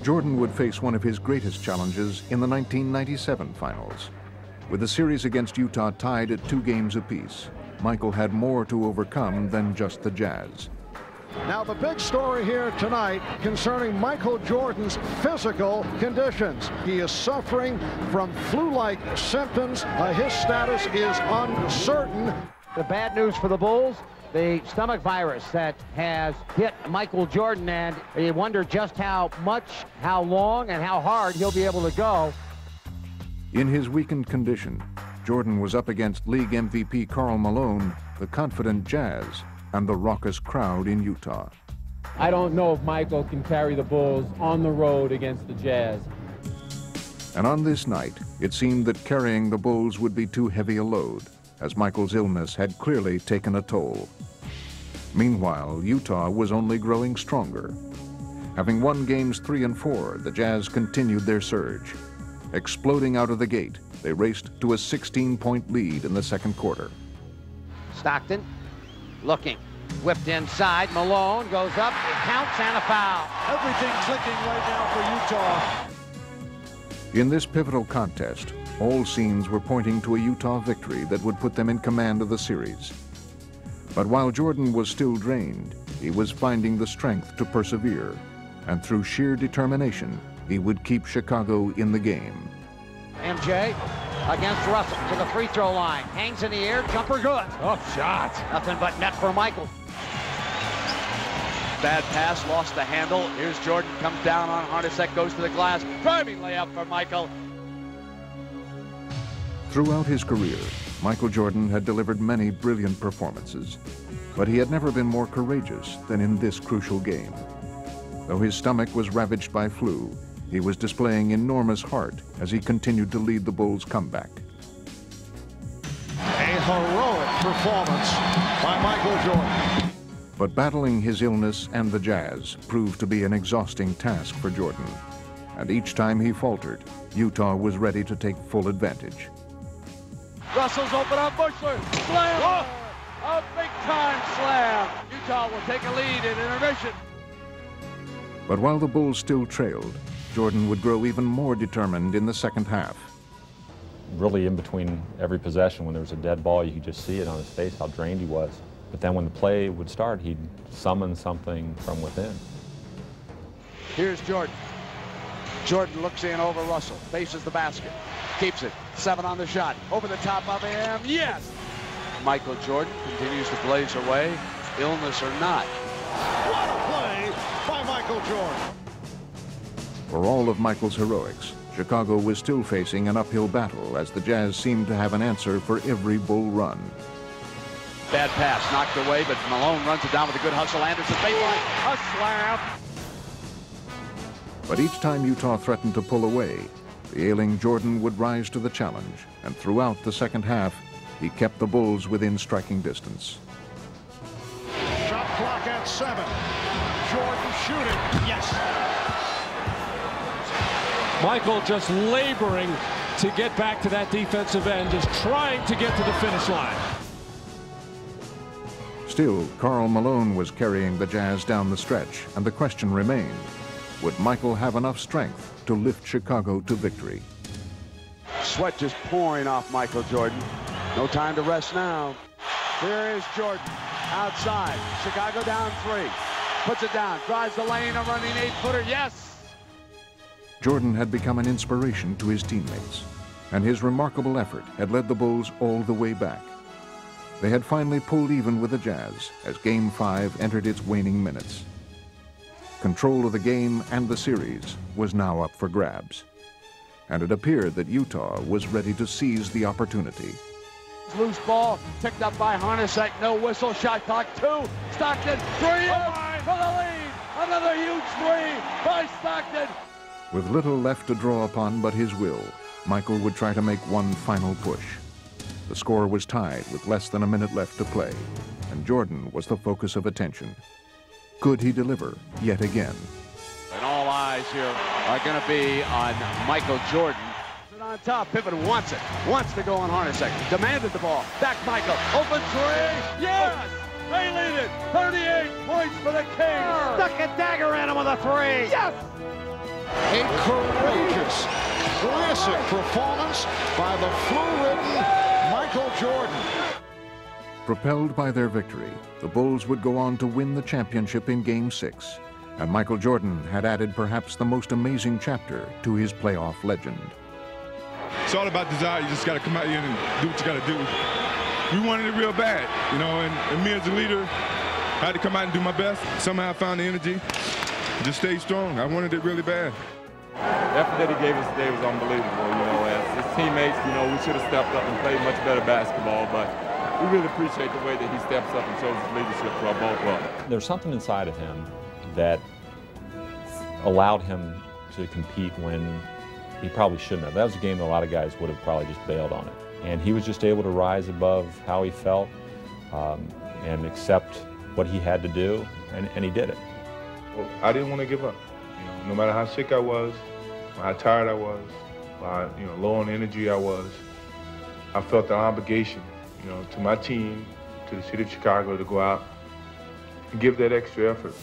Jordan would face one of his greatest challenges in the 1997 finals. With the series against Utah tied at 2 games apiece, Michael had more to overcome than just the Jazz. Now the big story here tonight concerning Michael Jordan's physical conditions. He is suffering from flu-like symptoms. His status is uncertain. The bad news for the Bulls, the stomach virus that has hit Michael Jordan, and you wonder just how much, how long, and how hard he'll be able to go. In his weakened condition, Jordan was up against league MVP Karl Malone, the confident Jazz, and the raucous crowd in Utah. I don't know if Michael can carry the Bulls on the road against the Jazz. And on this night, it seemed that carrying the Bulls would be too heavy a load, as Michael's illness had clearly taken a toll. Meanwhile, Utah was only growing stronger. Having won games 3 and 4, the Jazz continued their surge. Exploding out of the gate, they raced to a 16-point lead in the second quarter. Stockton looking, whipped inside, Malone goes up, it counts, and a foul. Everything clicking right now for Utah. In this pivotal contest, all signs were pointing to a Utah victory that would put them in command of the series. But while Jordan was still drained, he was finding the strength to persevere, and through sheer determination, he would keep Chicago in the game. MJ against Russell to the free throw line, hangs in the air, jumper good. Oh, shot. Nothing but net for Michael. Bad pass, lost the handle. Here's Jordan, comes down on Hornacek, goes to the glass. Driving layup for Michael. Throughout his career, Michael Jordan had delivered many brilliant performances, but he had never been more courageous than in this crucial game. Though his stomach was ravaged by flu, he was displaying enormous heart as he continued to lead the Bulls' comeback. A heroic performance by Michael Jordan. But battling his illness and the Jazz proved to be an exhausting task for Jordan. And each time he faltered, Utah was ready to take full advantage. Russell's open on Bushler. Slam! Oh! A big-time slam. Utah will take a lead in intermission. But while the Bulls still trailed, Jordan would grow even more determined in the second half. Really in between every possession, when there was a dead ball, you could just see it on his face how drained he was. But then when the play would start, he'd summon something from within. Here's Jordan. Jordan looks in over Russell, faces the basket, keeps it, 7 on the shot, over the top of him, yes! Michael Jordan continues to blaze away, illness or not. What a play by Michael Jordan. For all of Michael's heroics, Chicago was still facing an uphill battle as the Jazz seemed to have an answer for every Bull run. Bad pass, knocked away, but Malone runs it down with a good hustle. Anderson baseline, a slam. But each time Utah threatened to pull away, the ailing Jordan would rise to the challenge, and throughout the second half, he kept the Bulls within striking distance. Shot clock at 7. Jordan shooting, yes. Michael just laboring to get back to that defensive end, just trying to get to the finish line. Still, Karl Malone was carrying the Jazz down the stretch, and the question remained, would Michael have enough strength to lift Chicago to victory? Sweat just pouring off Michael Jordan. No time to rest now. Here is Jordan, outside. Chicago down 3. Puts it down, drives the lane, a running 8-footer, yes! Jordan had become an inspiration to his teammates, and his remarkable effort had led the Bulls all the way back. They had finally pulled even with the Jazz as Game 5 entered its waning minutes. Control of the game and the series was now up for grabs, and it appeared that Utah was ready to seize the opportunity. Loose ball, picked up by Hornacek, no whistle, shot clock 2, Stockton, 3 for the lead! Another huge 3 by Stockton! With little left to draw upon but his will, Michael would try to make one final push. The score was tied with less than a minute left to play, and Jordan was the focus of attention. Could he deliver yet again? And all eyes here are going to be on Michael Jordan. On top, Pippen wants it, wants to go on Hornacek, demanded the ball, back Michael, open 3, yes! They lead it, 38 points for the Kings! Stuck a dagger at him with a 3! Yes! A courageous, classic performance by the flu-ridden Michael Jordan. Propelled by their victory, the Bulls would go on to win the championship in Game 6, and Michael Jordan had added perhaps the most amazing chapter to his playoff legend. It's all about desire. You just got to come out here and do what you got to do. We wanted it real bad, you know, and me as a leader, I had to come out and do my best. Somehow I found the energy, just stay strong. I wanted it really bad. The effort that he gave us today was unbelievable, you know. As his teammates, you know, we should have stepped up and played much better basketball, but we really appreciate the way that he steps up and shows his leadership for our ball club. There's something inside of him that allowed him to compete when he probably shouldn't have. That was a game that a lot of guys would have probably just bailed on it. And he was just able to rise above how he felt and accept what he had to do, and he did it. Well, I didn't want to give up. You know, no matter how sick I was, how tired I was, how low on energy I was, I felt the obligation, you know, to my team, to the city of Chicago, to go out and give that extra effort.